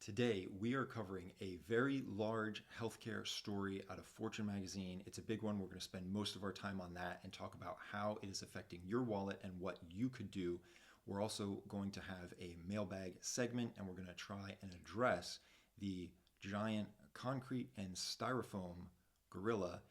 Today, we are covering a very large healthcare story out of Fortune magazine. It's a big one. We're going to spend most of our time on that and talk about how it is affecting your wallet and what you could do. We're also going to have a mailbag segment, and we're going to try and address the giant concrete and styrofoam gorilla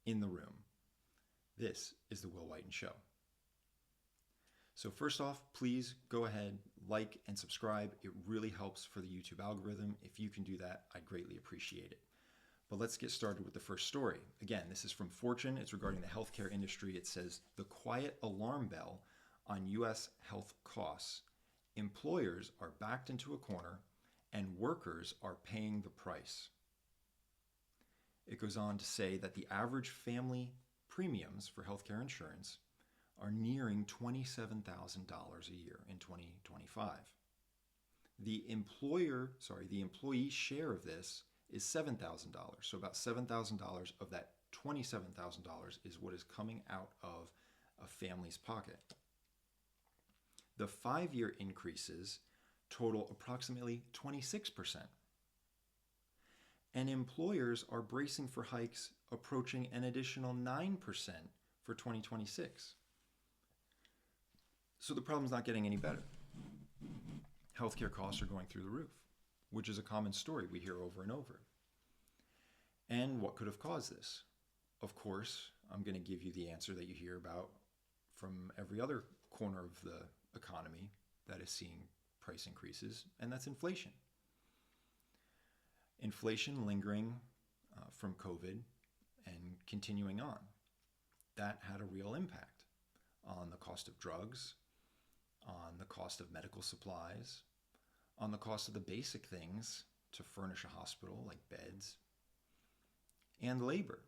in the room. This is The Will Whiten Show. So first off, please go ahead, like and subscribe. It really helps for the YouTube algorithm. If you can do that, I'd greatly appreciate it. But let's get started with the first story. Again, this is from Fortune. It's regarding the healthcare industry. It says, the quiet alarm bell on U.S. health costs. Employers are backed into a corner and workers are paying the price. It goes on to say that the average family premiums for healthcare insurance are nearing $27,000 a year in 2025. The employee share of this is $7,000. So about $7,000 of that $27,000 is what is coming out of a family's pocket. The 5-year increases total approximately 26%. And employers are bracing for hikes approaching an additional 9% for 2026. So the problem's not getting any better. Healthcare costs are going through the roof, which is a common story we hear over and over. And what could have caused this? Of course, I'm going to give you the answer that you hear about from every other corner of the economy that is seeing price increases, and that's inflation. Inflation lingering from COVID and continuing on. That had a real impact on the cost of drugs, on the cost of medical supplies, on the cost of the basic things to furnish a hospital like beds, and labor.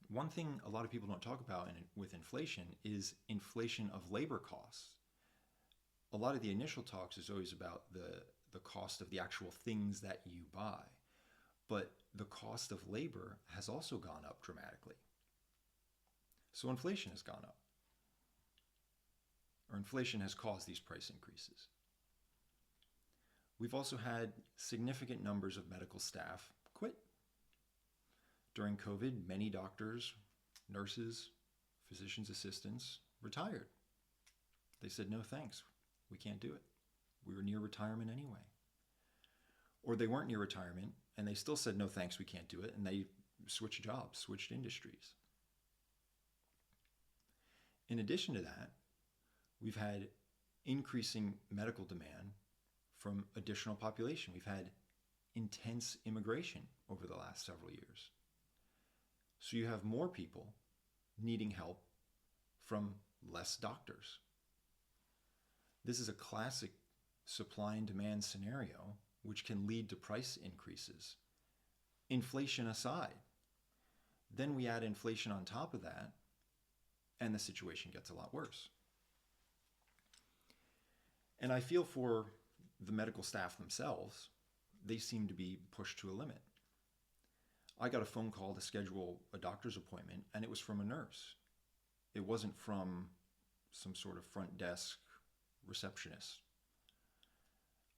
One thing a lot of people don't talk about with inflation is inflation of labor costs. A lot of the initial talks is always about the cost of the actual things that you buy, but the cost of labor has also gone up dramatically. So inflation has gone up. Or inflation has caused these price increases. We've also had significant numbers of medical staff quit. During COVID, many doctors, nurses, physician's assistants retired. They said, no thanks, we can't do it. We were near retirement anyway. Or they weren't near retirement and they still said, no thanks, we can't do it, and they switched jobs, switched industries. In addition to that, we've had increasing medical demand from additional population. We've had intense immigration over the last several years. So you have more people needing help from less doctors. This is a classic supply and demand scenario which can lead to price increases. Inflation aside. Then we add inflation on top of that, and the situation gets a lot worse. And I feel for the medical staff themselves. They seem to be pushed to a limit. I got a phone call to schedule a doctor's appointment, and it was from a nurse. It wasn't from some sort of front desk receptionist.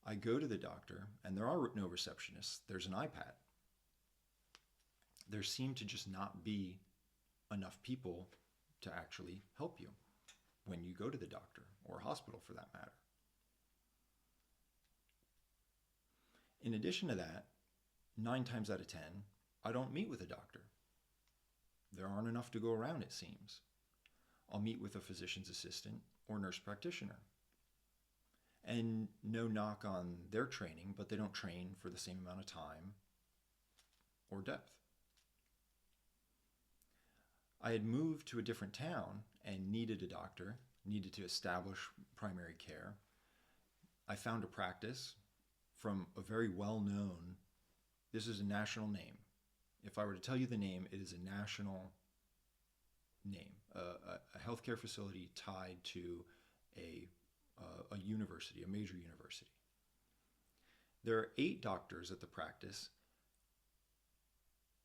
I go to the doctor, and there are no receptionists. There's an iPad. There seem to just not be enough people to actually help you when you go to the doctor, or hospital for that matter. In addition to that, 9 times out of 10, I don't meet with a doctor. There aren't enough to go around, it seems. I'll meet with a physician's assistant or nurse practitioner. And no knock on their training, but they don't train for the same amount of time or depth. I had moved to a different town and needed a doctor, needed to establish primary care. I found a practice from a very well-known, this is a national name. If I were to tell you the name, it is a national name, a healthcare facility tied to a university, a major university. There are 8 doctors at the practice.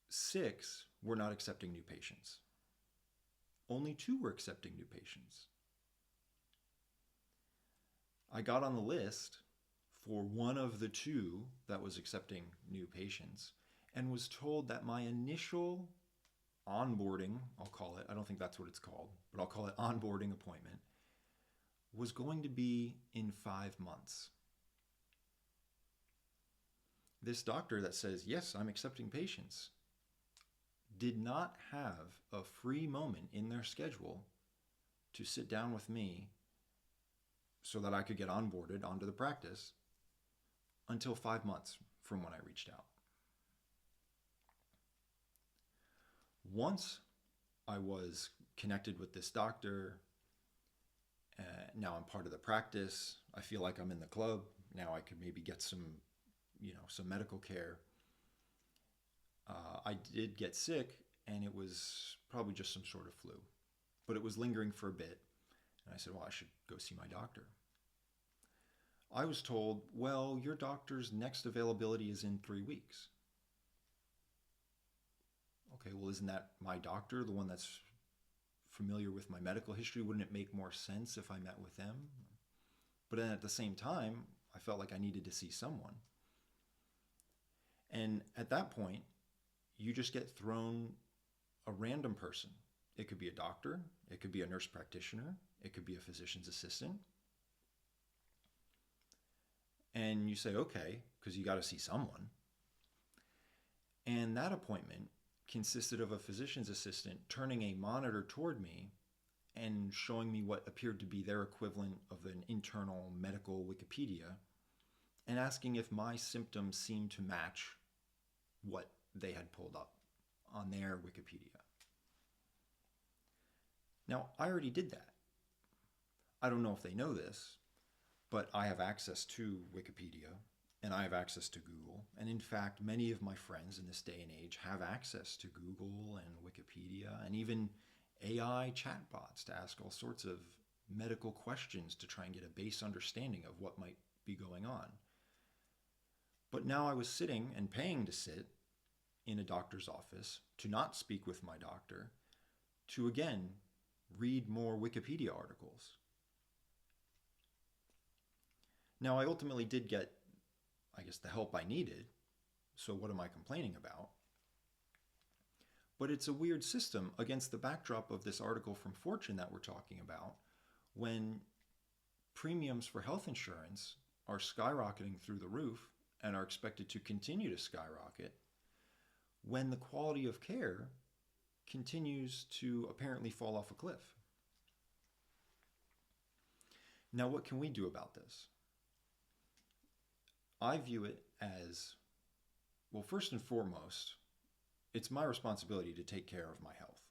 6 were not accepting new patients. Only 2 were accepting new patients. I got on the list for one of the two that was accepting new patients and was told that my initial onboarding, I'll call it, I don't think that's what it's called, but I'll call it onboarding appointment, was going to be in 5 months. This doctor that says, yes, I'm accepting patients, did not have a free moment in their schedule to sit down with me so that I could get onboarded onto the practice until 5 months from when I reached out. Once I was connected with this doctor, now I'm part of the practice. I feel like I'm in the club. Now I could maybe get some medical care. I did get sick, and it was probably just some sort of flu, but it was lingering for a bit. And I said, well, I should go see my doctor. I was told, well, your doctor's next availability is in 3 weeks. Okay, well, isn't that my doctor, the one that's familiar with my medical history? Wouldn't it make more sense if I met with them? But then at the same time, I felt like I needed to see someone. And at that point, you just get thrown a random person. It could be a doctor, it could be a nurse practitioner, it could be a physician's assistant. And you say, okay, because you got to see someone. And that appointment consisted of a physician's assistant turning a monitor toward me and showing me what appeared to be their equivalent of an internal medical Wikipedia and asking if my symptoms seemed to match what they had pulled up on their Wikipedia. Now, I already did that. I don't know if they know this, but I have access to Wikipedia and I have access to Google. And in fact, many of my friends in this day and age have access to Google and Wikipedia and even AI chatbots to ask all sorts of medical questions to try and get a base understanding of what might be going on. But now I was sitting and paying to sit in a doctor's office to not speak with my doctor, to again read more Wikipedia articles. Now, I ultimately did get, I guess, the help I needed, so what am I complaining about? But it's a weird system against the backdrop of this article from Fortune that we're talking about, when premiums for health insurance are skyrocketing through the roof and are expected to continue to skyrocket, when the quality of care continues to apparently fall off a cliff. Now, what can we do about this? I view it as, well, first and foremost, it's my responsibility to take care of my health.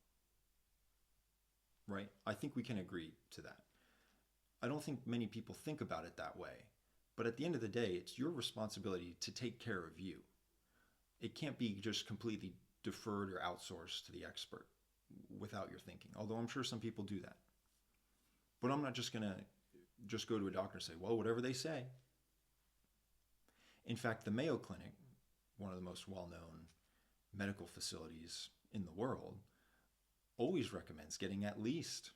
Right? I think we can agree to that. I don't think many people think about it that way. But at the end of the day, it's your responsibility to take care of you. It can't be just completely deferred or outsourced to the expert without your thinking, although I'm sure some people do that. But I'm not just going to just go to a doctor and say, well, whatever they say. In fact, the Mayo Clinic, one of the most well-known medical facilities in the world, always recommends getting at least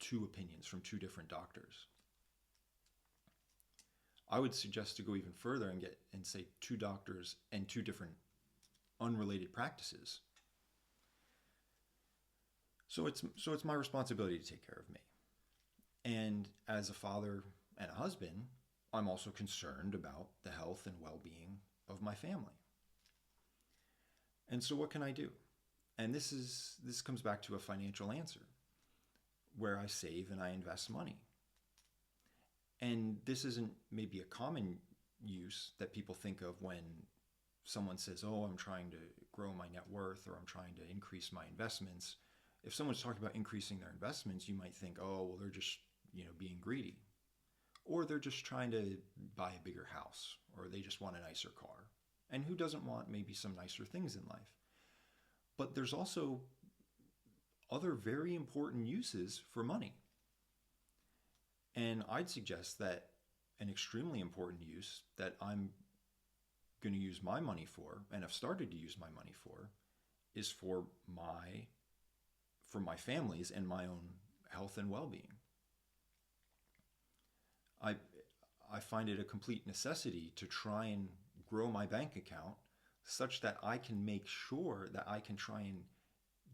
2 opinions from 2 different doctors. I would suggest to go even further and say 2 doctors and 2 different unrelated practices. So it's my responsibility to take care of me. And as a father and a husband, I'm also concerned about the health and well-being of my family. And so what can I do? And this comes back to a financial answer, where I save and I invest money. And this isn't maybe a common use that people think of when someone says, oh, I'm trying to grow my net worth or I'm trying to increase my investments. If someone's talking about increasing their investments, you might think, oh, well, they're just, being greedy. Or they're just trying to buy a bigger house, or they just want a nicer car. And who doesn't want maybe some nicer things in life? But there's also other very important uses for money. And I'd suggest that an extremely important use that I'm going to use my money for, and have started to use my money for, is for my family's and my own health and well-being. I find it a complete necessity to try and grow my bank account such that I can make sure that I can try and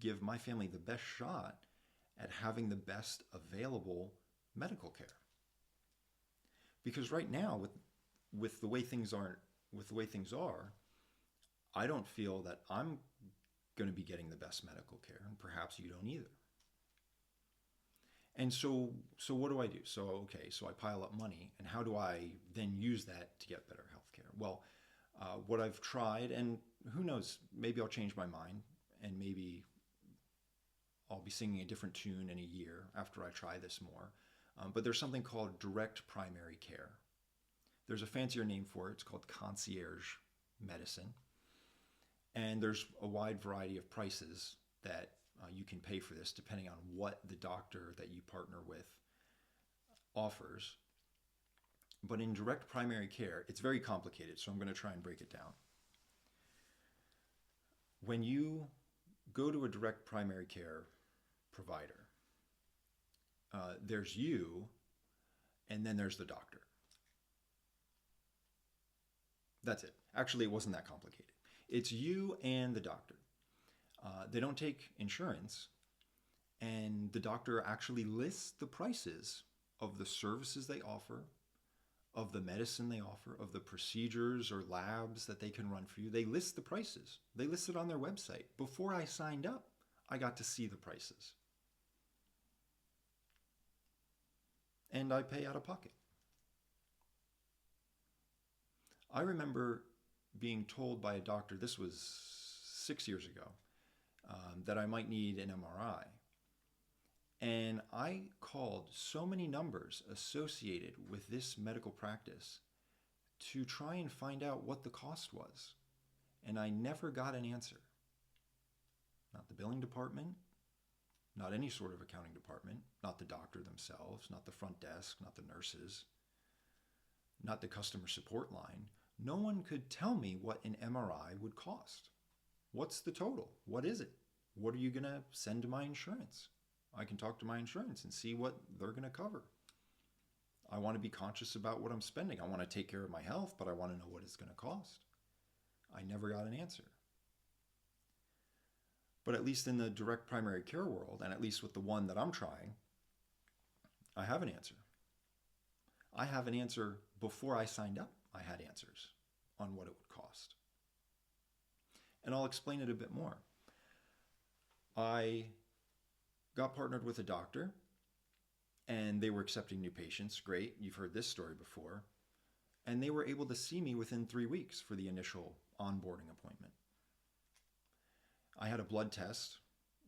give my family the best shot at having the best available medical care. Because right now, with the way things are, I don't feel that I'm going to be getting the best medical care, and perhaps you don't either. And so what do I do? So I pile up money, and how do I then use that to get better health care? Well, what I've tried, and who knows, maybe I'll change my mind, and maybe I'll be singing a different tune in a year after I try this more. But there's something called direct primary care. There's a fancier name for it. It's called concierge medicine. And there's a wide variety of prices that you can pay for this depending on what the doctor that you partner with offers. But in direct primary care, it's very complicated, so I'm going to try and break it down. When you go to a direct primary care provider, there's you, and then there's the doctor. That's it. Actually, it wasn't that complicated. It's you and the doctor. They don't take insurance, and the doctor actually lists the prices of the services they offer, of the medicine they offer, of the procedures or labs that they can run for you. They list the prices. They list it on their website. Before I signed up, I got to see the prices. And I pay out of pocket. I remember being told by a doctor, this was 6 years ago, that I might need an MRI. And I called so many numbers associated with this medical practice to try and find out what the cost was. And I never got an answer. Not the billing department, not any sort of accounting department, not the doctor themselves, not the front desk, not the nurses, not the customer support line. No one could tell me what an MRI would cost. What's the total? What is it? What are you going to send to my insurance? I can talk to my insurance and see what they're going to cover. I want to be conscious about what I'm spending. I want to take care of my health, but I want to know what it's going to cost. I never got an answer. But at least in the direct primary care world, and at least with the one that I'm trying, I have an answer. I have an answer before I signed up. I had answers on what it would cost. And I'll explain it a bit more. I got partnered with a doctor, and they were accepting new patients. Great, you've heard this story before. And they were able to see me within 3 weeks for the initial onboarding appointment. I had a blood test,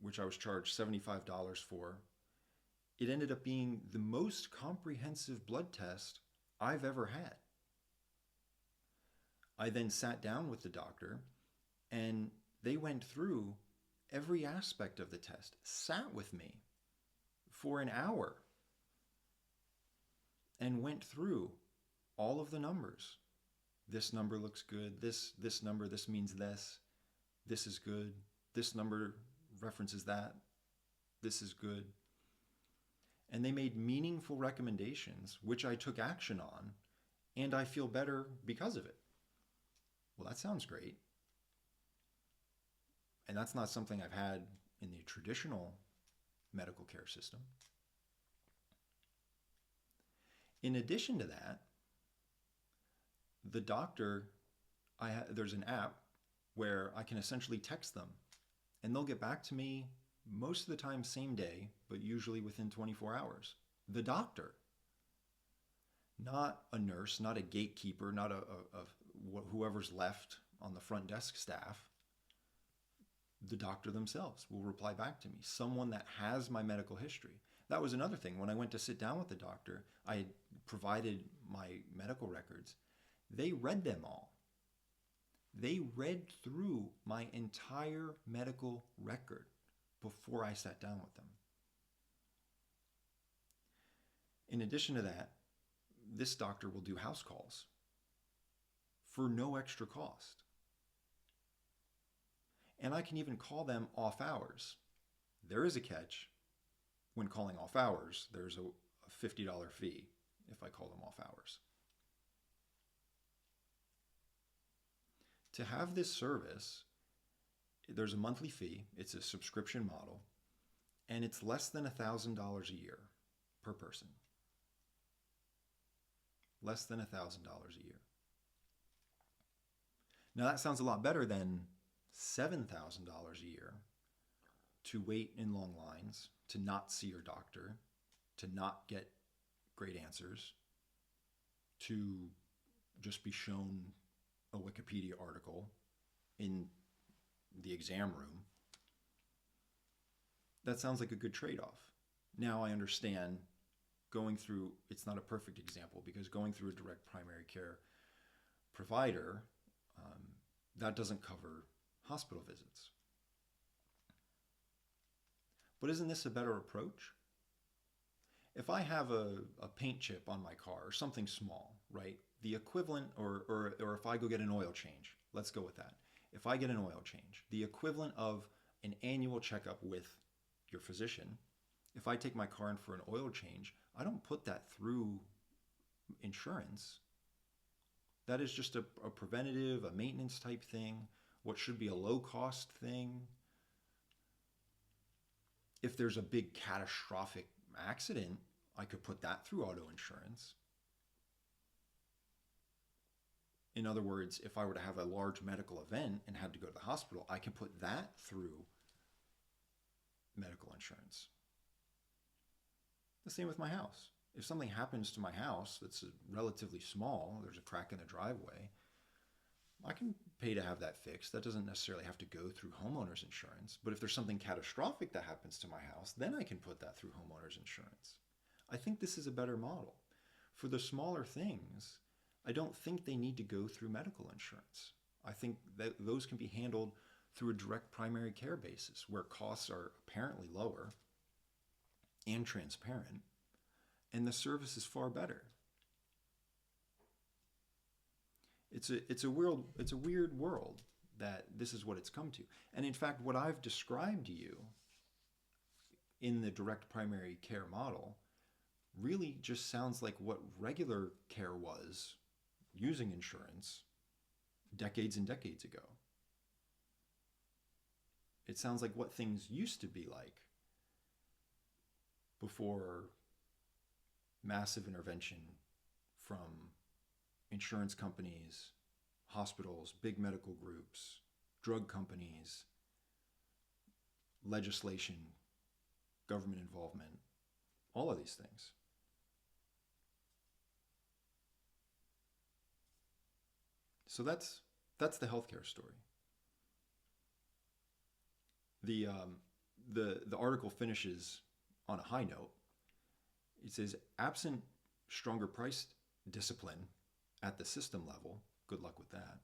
which I was charged $75 for. It ended up being the most comprehensive blood test I've ever had. I then sat down with the doctor, and they went through every aspect of the test, sat with me for an hour, and went through all of the numbers. This number looks good. This number, this means this. This is good. This number references that. This is good. And they made meaningful recommendations, which I took action on, and I feel better because of it. Well, that sounds great. And that's not something I've had in the traditional medical care system. In addition to that, the doctor, there's an app where I can essentially text them, and they'll get back to me most of the time same day, but usually within 24 hours. The doctor, not a nurse, not a gatekeeper, not whoever's left on the front desk staff. The doctor themselves will reply back to me, someone that has my medical history. That was another thing. When I went to sit down with the doctor, I had provided my medical records. They read them all. They read through my entire medical record before I sat down with them. In addition to that, this doctor will do house calls for no extra cost. And I can even call them off hours. There is a catch. When calling off hours, there's a $50 fee if I call them off hours. To have this service, there's a monthly fee, it's a subscription model, and it's less than $1,000 a year per person. Less than $1,000 a year. Now that sounds a lot better than $7,000 a year to wait in long lines, to not see your doctor, to not get great answers, to just be shown a Wikipedia article in the exam room. That sounds like a good trade-off. Now I understand going through, it's not a perfect example because going through a direct primary care provider, that doesn't cover hospital visits. But isn't this a better approach? If I have a paint chip on my car or something small, right? The equivalent, or if I go get an oil change, let's go with that. If I get an oil change, the equivalent of an annual checkup with your physician, if I take my car in for an oil change, I don't put that through insurance. That is just a preventative, a maintenance type thing, what should be a low cost thing. If there's a big catastrophic accident, I could put that through auto insurance. In other words, if I were to have a large medical event and had to go to the hospital, I can put that through medical insurance. The same with my house. If something happens to my house that's relatively small, there's a crack in the driveway, I can pay to have that fixed. That doesn't necessarily have to go through homeowners insurance. But if there's something catastrophic that happens to my house, then I can put that through homeowners insurance. I think this is a better model. For the smaller things, I don't think they need to go through medical insurance. I think that those can be handled through a direct primary care basis where costs are apparently lower and transparent, and the service is far better. It's a weird world that this is what it's come to. And in fact, what I've described to you in the direct primary care model really just sounds like what regular care was using insurance decades and decades ago. It sounds like what things used to be like before massive intervention from insurance companies, hospitals, big medical groups, drug companies, legislation, government involvement, all of these things. So that's the healthcare story. The article finishes on a high note. It says, absent stronger price discipline at the system level, good luck with that,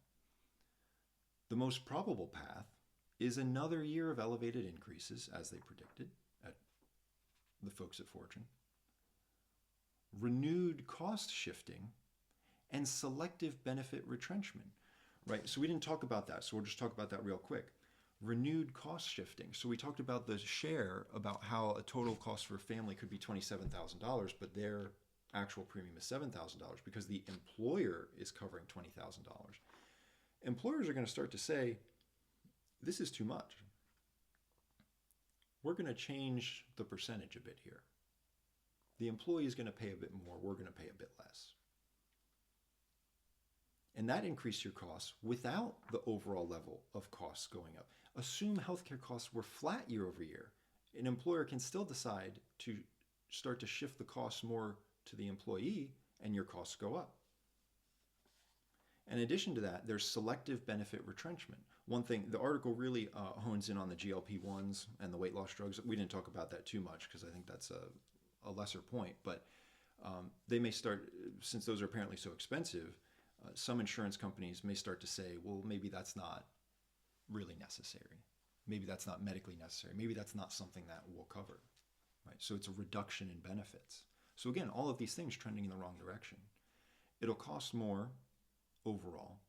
the most probable path is another year of elevated increases, as they predicted at the folks at Fortune, renewed cost shifting, and selective benefit retrenchment, right? So we didn't talk about that, so we'll just talk about that real quick. Renewed cost shifting. So we talked about the share, about how a total cost for a family could be $27,000, but their actual premium is $7,000 because the employer is covering $20,000. Employers are going to start to say, this is too much. We're going to change the percentage a bit here. The employee is going to pay a bit more, we're going to pay a bit less. And that increased your costs without the overall level of costs going up. Assume healthcare costs were flat year over year. An employer can still decide to start to shift the costs more to the employee and your costs go up. In addition to that, there's selective benefit retrenchment. One thing, the article really hones in on the GLP-1s and the weight loss drugs. We didn't talk about that too much because I think that's a lesser point, but they may start, since those are apparently so expensive, some insurance companies may start to say, well, maybe that's not really necessary. Maybe that's not medically necessary. Maybe that's not something that we'll cover, right? So it's a reduction in benefits. So again, all of these things trending in the wrong direction. It'll cost more overall.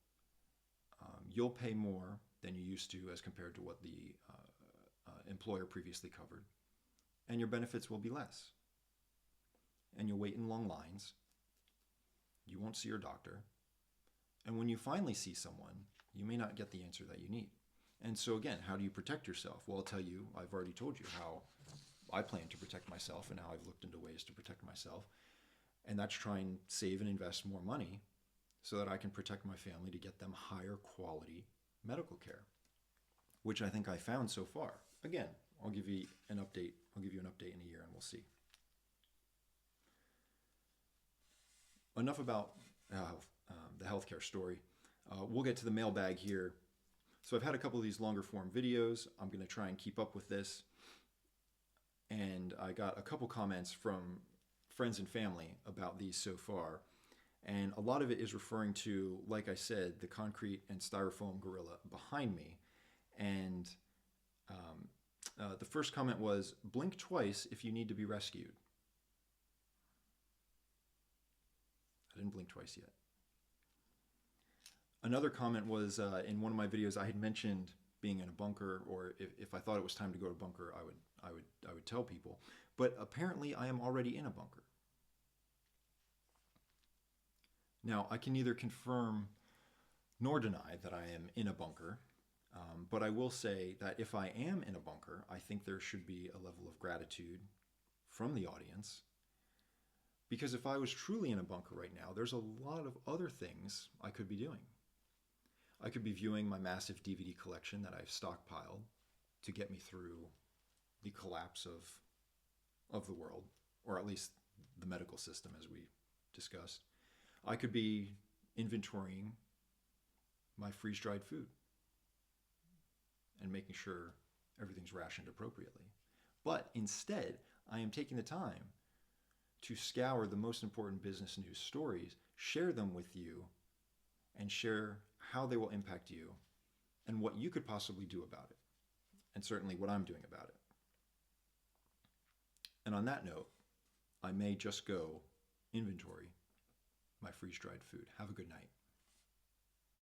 You'll pay more than you used to as compared to what the employer previously covered. And your benefits will be less. And you'll wait in long lines. You won't see your doctor. And when you finally see someone, you may not get the answer that you need. And so again, how do you protect yourself? Well, I'll tell you, I've already told you how I plan to protect myself and how I've looked into ways to protect myself. And that's try and save and invest more money so that I can protect my family to get them higher quality medical care, which I think I found so far. Again, I'll give you an update. I'll give you an update in a year and we'll see. Enough about the healthcare story. We'll get to the mailbag here. So I've had a couple of these longer form videos. I'm going to try and keep up with this. And I got a couple comments from friends and family about these so far. And a lot of it is referring to, like I said, the concrete and styrofoam gorilla behind me. And the first comment was, blink twice if you need to be rescued. I didn't blink twice yet. Another comment was, in one of my videos, I had mentioned being in a bunker, or if I thought it was time to go to a bunker, I would tell people. But apparently I am already in a bunker. Now, I can neither confirm nor deny that I am in a bunker, but I will say that if I am in a bunker, I think there should be a level of gratitude from the audience. Because if I was truly in a bunker right now, there's a lot of other things I could be doing. I could be viewing my massive DVD collection that I've stockpiled to get me through the collapse of the world, or at least the medical system as we discussed. I could be inventorying my freeze-dried food and making sure everything's rationed appropriately. But instead, I am taking the time to scour the most important business news stories, share them with you, and share how they will impact you and what you could possibly do about it, and certainly what I'm doing about it. And on that note, I may just go inventory my freeze-dried food. Have a good night.